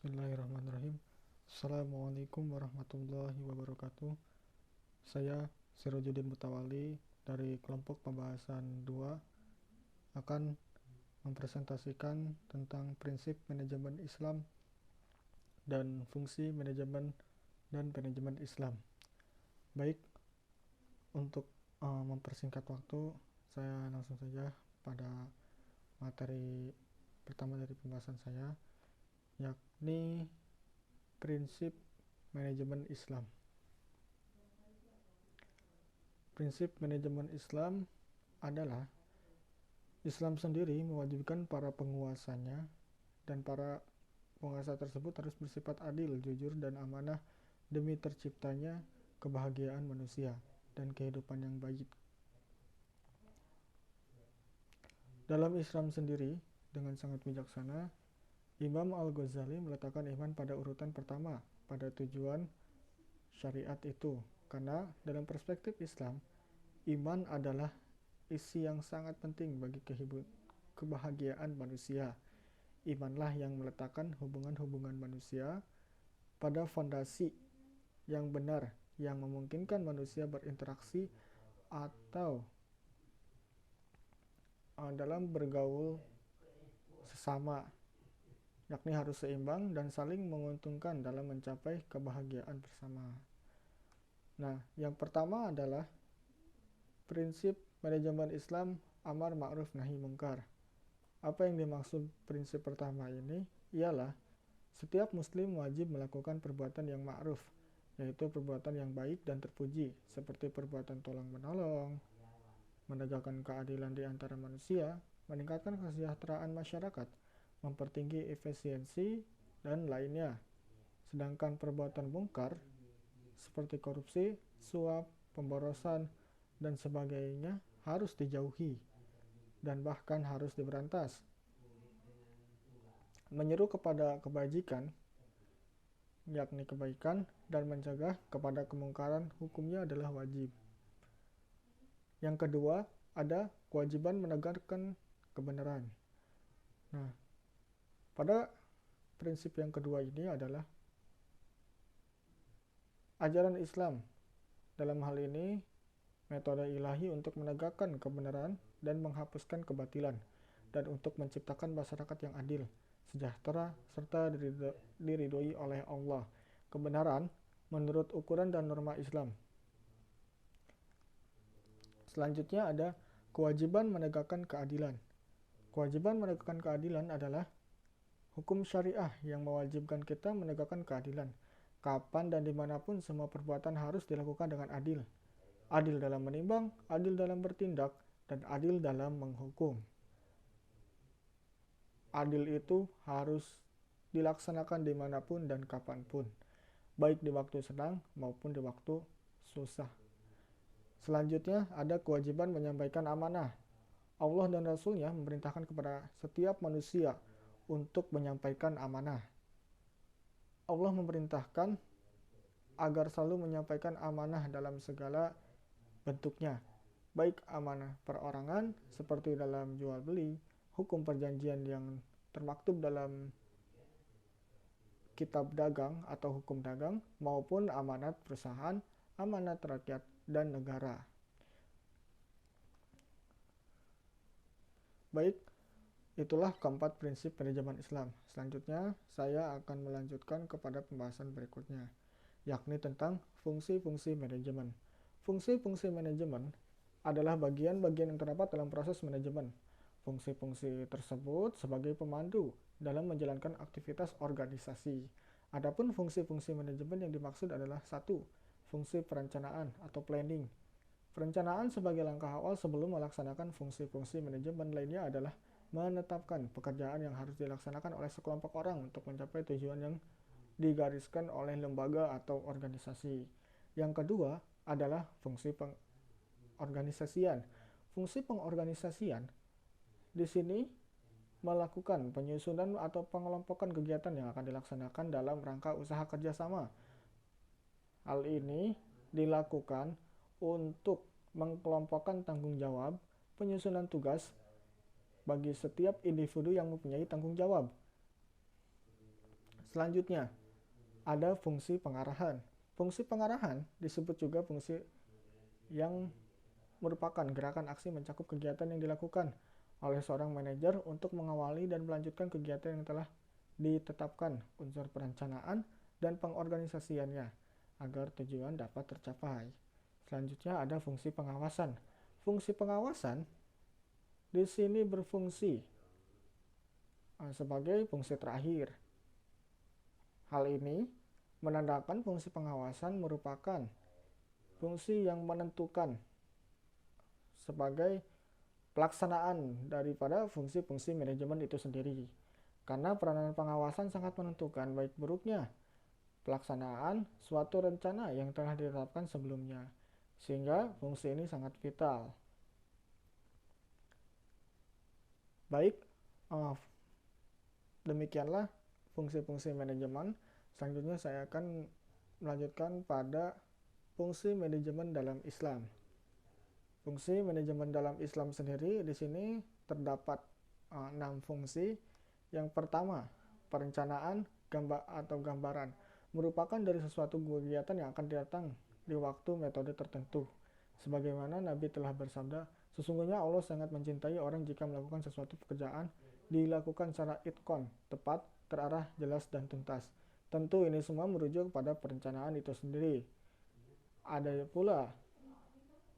Bismillahirrahmanirrahim. Assalamualaikum warahmatullahi wabarakatuh. Saya Sirojudin Mutawali dari kelompok pembahasan 2 akan mempresentasikan tentang prinsip manajemen Islam dan fungsi manajemen dan manajemen Islam. Baik, untuk mempersingkat waktu, saya langsung saja pada materi pertama dari pembahasan saya, yakni prinsip manajemen Islam. Prinsip manajemen Islam adalah Islam sendiri mewajibkan para penguasanya dan para penguasa tersebut harus bersifat adil, jujur, dan amanah demi terciptanya kebahagiaan manusia dan kehidupan yang baik. Dalam Islam sendiri, dengan sangat bijaksana, Imam Al-Ghazali meletakkan iman pada urutan pertama pada tujuan syariat itu, karena dalam perspektif Islam, iman adalah isi yang sangat penting bagi kebahagiaan manusia. Imanlah yang meletakkan hubungan-hubungan manusia pada fondasi yang benar, yang memungkinkan manusia berinteraksi atau dalam bergaul sesama, yakni harus seimbang dan saling menguntungkan dalam mencapai kebahagiaan bersama. Nah, yang pertama adalah prinsip manajemen Islam amar ma'ruf nahi mungkar. Apa yang dimaksud prinsip pertama ini? Ialah setiap muslim wajib melakukan perbuatan yang ma'ruf, yaitu perbuatan yang baik dan terpuji, seperti perbuatan tolong menolong, menegakkan keadilan di antara manusia, meningkatkan kesejahteraan masyarakat, mempertinggi efisiensi, dan lainnya. Sedangkan perbuatan mungkar seperti korupsi, suap, pemborosan, dan sebagainya harus dijauhi dan bahkan harus diberantas. Menyeru kepada kebajikan, yakni kebaikan, dan mencegah kepada kemungkaran hukumnya adalah wajib. Yang kedua, ada kewajiban menegakkan kebenaran. Nah, pada prinsip yang kedua ini adalah ajaran Islam. Dalam hal ini, metode ilahi untuk menegakkan kebenaran dan menghapuskan kebatilan, dan untuk menciptakan masyarakat yang adil, sejahtera, serta diridhoi oleh Allah. Kebenaran menurut ukuran dan norma Islam. Selanjutnya ada kewajiban menegakkan keadilan. Kewajiban menegakkan keadilan adalah hukum syariah yang mewajibkan kita menegakkan keadilan. Kapan dan dimanapun semua perbuatan harus dilakukan dengan adil. Adil dalam menimbang, adil dalam bertindak, dan adil dalam menghukum. Adil itu harus dilaksanakan dimanapun dan kapanpun, baik di waktu senang maupun di waktu susah. Selanjutnya ada kewajiban menyampaikan amanah. Allah dan Rasul-Nya memerintahkan kepada setiap manusia untuk menyampaikan amanah. Allah memerintahkan agar selalu menyampaikan amanah dalam segala bentuknya, baik amanah perorangan seperti dalam jual beli, hukum perjanjian yang termaktub dalam kitab dagang atau hukum dagang, maupun amanat perusahaan, amanat rakyat, dan negara. Baik, itulah keempat prinsip manajemen Islam. Selanjutnya, saya akan melanjutkan kepada pembahasan berikutnya, yakni tentang fungsi-fungsi manajemen. Fungsi-fungsi manajemen adalah bagian-bagian yang terdapat dalam proses manajemen. Fungsi-fungsi tersebut sebagai pemandu dalam menjalankan aktivitas organisasi. Adapun fungsi-fungsi manajemen yang dimaksud adalah 1. Fungsi perencanaan atau planning. Perencanaan sebagai langkah awal sebelum melaksanakan fungsi-fungsi manajemen lainnya adalah menetapkan pekerjaan yang harus dilaksanakan oleh sekelompok orang untuk mencapai tujuan yang digariskan oleh lembaga atau organisasi. Yang kedua adalah fungsi pengorganisasian. Fungsi pengorganisasian di sini melakukan penyusunan atau pengelompokan kegiatan yang akan dilaksanakan dalam rangka usaha kerjasama. Hal ini dilakukan untuk mengelompokkan tanggung jawab, penyusunan tugas bagi setiap individu yang mempunyai tanggung jawab. Selanjutnya, ada fungsi pengarahan. Fungsi pengarahan disebut juga fungsi yang merupakan gerakan aksi mencakup kegiatan yang dilakukan oleh seorang manajer untuk mengawali dan melanjutkan kegiatan yang telah ditetapkan unsur perencanaan dan pengorganisasiannya agar tujuan dapat tercapai. Selanjutnya ada fungsi pengawasan. Fungsi pengawasan di sini berfungsi sebagai fungsi terakhir. Hal ini menandakan fungsi pengawasan merupakan fungsi yang menentukan sebagai pelaksanaan daripada fungsi-fungsi manajemen itu sendiri. Karena peranan pengawasan sangat menentukan baik buruknya pelaksanaan suatu rencana yang telah ditetapkan sebelumnya. Sehingga fungsi ini sangat vital. Baik, demikianlah fungsi-fungsi manajemen. Selanjutnya saya akan melanjutkan pada fungsi manajemen dalam Islam. Fungsi manajemen dalam Islam sendiri di sini terdapat 6 fungsi. Yang pertama, perencanaan atau gambaran merupakan dari sesuatu kegiatan yang akan datang di waktu metode tertentu. Sebagaimana Nabi telah bersabda, sesungguhnya Allah sangat mencintai orang jika melakukan sesuatu pekerjaan dilakukan secara itqan, tepat, terarah, jelas, dan tuntas. Tentu ini semua merujuk pada perencanaan itu sendiri. Ada pula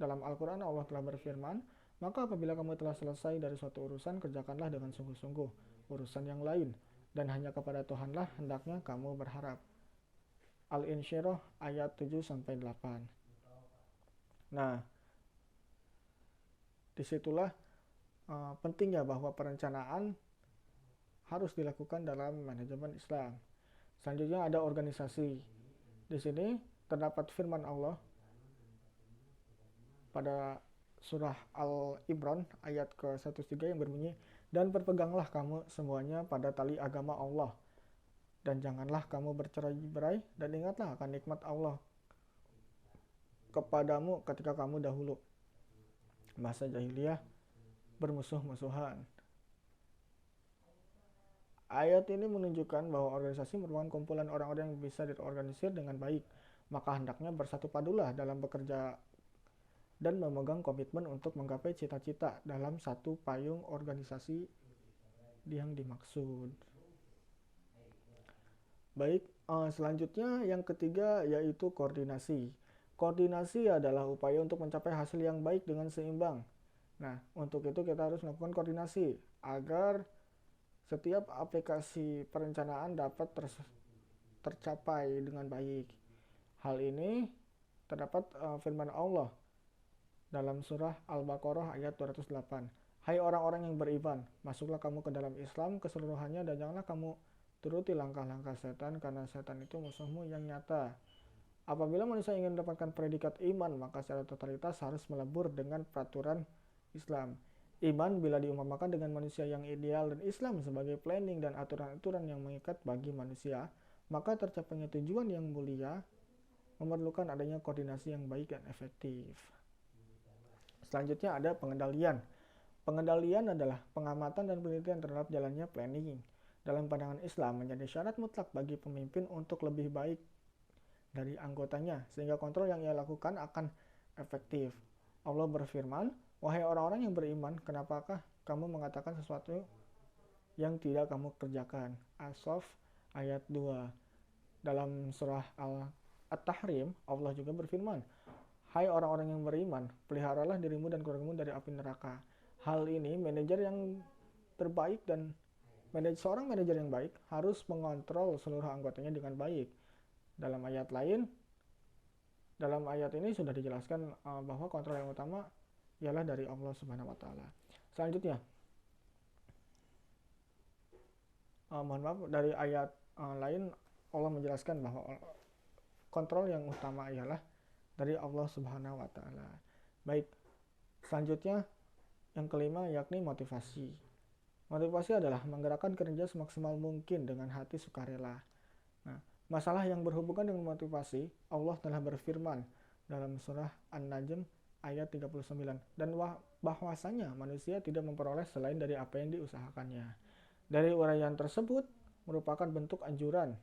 dalam Al-Quran Allah telah berfirman, maka apabila kamu telah selesai dari suatu urusan, kerjakanlah dengan sungguh-sungguh urusan yang lain, dan hanya kepada Tuhanlah hendaknya kamu berharap. Al-Insyirah ayat 7-8. Nah, disitulah pentingnya bahwa perencanaan harus dilakukan dalam manajemen Islam. Selanjutnya ada organisasi. Di sini terdapat firman Allah pada surah Al-Imran ayat ke-103 yang berbunyi, dan berpeganglah kamu semuanya pada tali agama Allah, dan janganlah kamu bercerai-berai, dan ingatlah akan nikmat Allah kepadamu ketika kamu dahulu masa jahiliyah bermusuh-musuhan. Ayat ini menunjukkan bahwa organisasi merupakan kumpulan orang-orang yang bisa diorganisir dengan baik, maka hendaknya bersatu padulah dalam bekerja dan memegang komitmen untuk menggapai cita-cita dalam satu payung organisasi yang dimaksud. Baik, selanjutnya yang ketiga yaitu koordinasi. Koordinasi adalah upaya untuk mencapai hasil yang baik dengan seimbang. Nah, untuk itu kita harus melakukan koordinasi agar setiap aplikasi perencanaan dapat tercapai dengan baik. Hal ini terdapat firman Allah dalam surah Al-Baqarah ayat 208. Hai orang-orang yang beriman, masuklah kamu ke dalam Islam keseluruhannya, dan janganlah kamu turuti langkah-langkah setan, karena setan itu musuhmu yang nyata. Apabila manusia ingin mendapatkan predikat iman, maka secara totalitas harus melebur dengan peraturan Islam. Iman bila diumpamakan dengan manusia yang ideal, dan Islam sebagai planning dan aturan-aturan yang mengikat bagi manusia, maka tercapainya tujuan yang mulia memerlukan adanya koordinasi yang baik dan efektif. Selanjutnya ada pengendalian. Pengendalian adalah pengamatan dan penelitian terhadap jalannya planning. Dalam pandangan Islam menjadi syarat mutlak bagi pemimpin untuk lebih baik dari anggotanya, sehingga kontrol yang ia lakukan akan efektif. Allah berfirman, wahai orang-orang yang beriman, kenapakah kamu mengatakan sesuatu yang tidak kamu kerjakan? As-Saff ayat 2. Dalam surah At-Tahrim, Allah juga berfirman, hai orang-orang yang beriman, peliharalah dirimu dan keluargamu dari api neraka. Hal ini manajer yang terbaik dan seorang manajer yang baik harus mengontrol seluruh anggotanya dengan baik. Dalam ayat lain, dalam ayat ini sudah dijelaskan bahwa kontrol yang utama ialah dari Allah Subhanahu wa taala. Selanjutnya, mohon maaf, dari ayat lain Allah menjelaskan bahwa kontrol yang utama ialah dari Allah Subhanahu wa taala. Baik. Selanjutnya yang kelima yakni motivasi. Motivasi adalah menggerakkan kerja semaksimal mungkin dengan hati sukarela. Nah, masalah yang berhubungan dengan motivasi, Allah telah berfirman dalam surah An-Najm ayat 39, dan bahwasanya manusia tidak memperoleh selain dari apa yang diusahakannya. Dari uraian tersebut, merupakan bentuk anjuran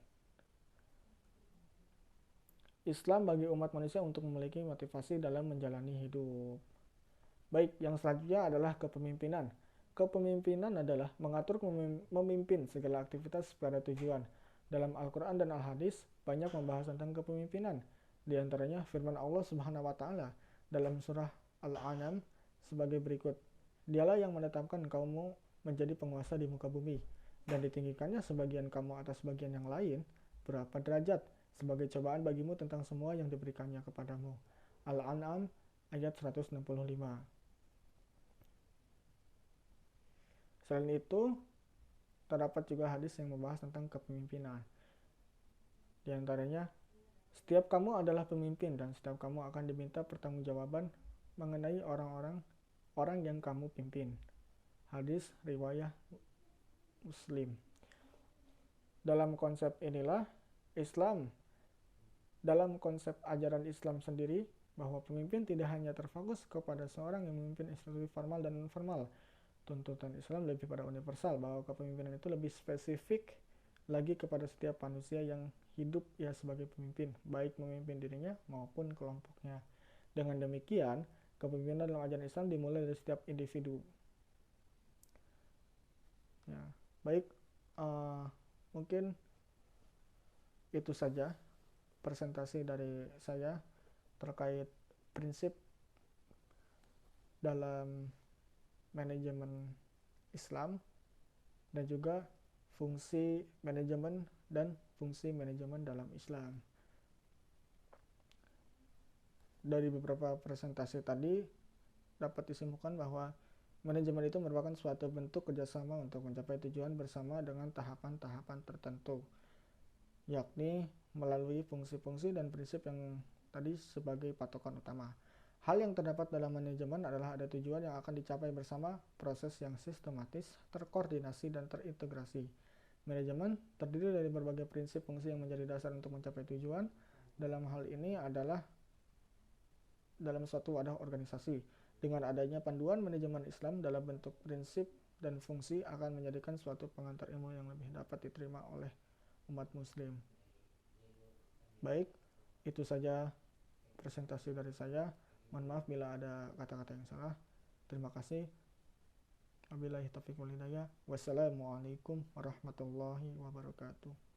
Islam bagi umat manusia untuk memiliki motivasi dalam menjalani hidup. Baik, yang selanjutnya adalah kepemimpinan. Kepemimpinan adalah mengatur memimpin segala aktivitas pada tujuan. Dalam Al-Quran dan Al-Hadis banyak membahas tentang kepemimpinan. Di antaranya firman Allah Subhanahu wa taala dalam surah Al-An'am sebagai berikut. Dialah yang menetapkan kaummu menjadi penguasa di muka bumi dan ditinggikannya sebagian kamu atas bagian yang lain berapa derajat sebagai cobaan bagimu tentang semua yang diberikannya kepadamu. Al-An'am ayat 165. Selain itu, terdapat juga hadis yang membahas tentang kepemimpinan. Di antaranya, setiap kamu adalah pemimpin dan setiap kamu akan diminta pertanggungjawaban mengenai orang yang kamu pimpin. Hadis riwayat Muslim. Dalam konsep inilah dalam konsep ajaran Islam sendiri, bahwa pemimpin tidak hanya terfokus kepada seorang yang memimpin institusi formal dan non formal. Tuntutan Islam lebih pada universal, bahwa kepemimpinan itu lebih spesifik lagi kepada setiap manusia yang hidup ya sebagai pemimpin, baik memimpin dirinya maupun kelompoknya. Dengan demikian, kepemimpinan dalam ajaran Islam dimulai dari setiap individu. Ya, baik, mungkin itu saja presentasi dari saya terkait prinsip dalam manajemen Islam dan juga fungsi manajemen dan fungsi manajemen dalam Islam. Dari beberapa presentasi tadi dapat disimpulkan bahwa manajemen itu merupakan suatu bentuk kerjasama untuk mencapai tujuan bersama dengan tahapan-tahapan tertentu, yakni melalui fungsi-fungsi dan prinsip yang tadi sebagai patokan utama. Hal yang terdapat dalam manajemen adalah ada tujuan yang akan dicapai bersama, proses yang sistematis, terkoordinasi, dan terintegrasi. Manajemen terdiri dari berbagai prinsip fungsi yang menjadi dasar untuk mencapai tujuan. Dalam hal ini adalah dalam suatu wadah organisasi. Dengan adanya panduan manajemen Islam dalam bentuk prinsip dan fungsi akan menjadikan suatu pengantar ilmu yang lebih dapat diterima oleh umat muslim. Baik, itu saja presentasi dari saya. Mohon maaf bila ada kata-kata yang salah. Terima kasih. Wabillahi taufiq wal hidayah. Wassalamualaikum warahmatullahi wabarakatuh.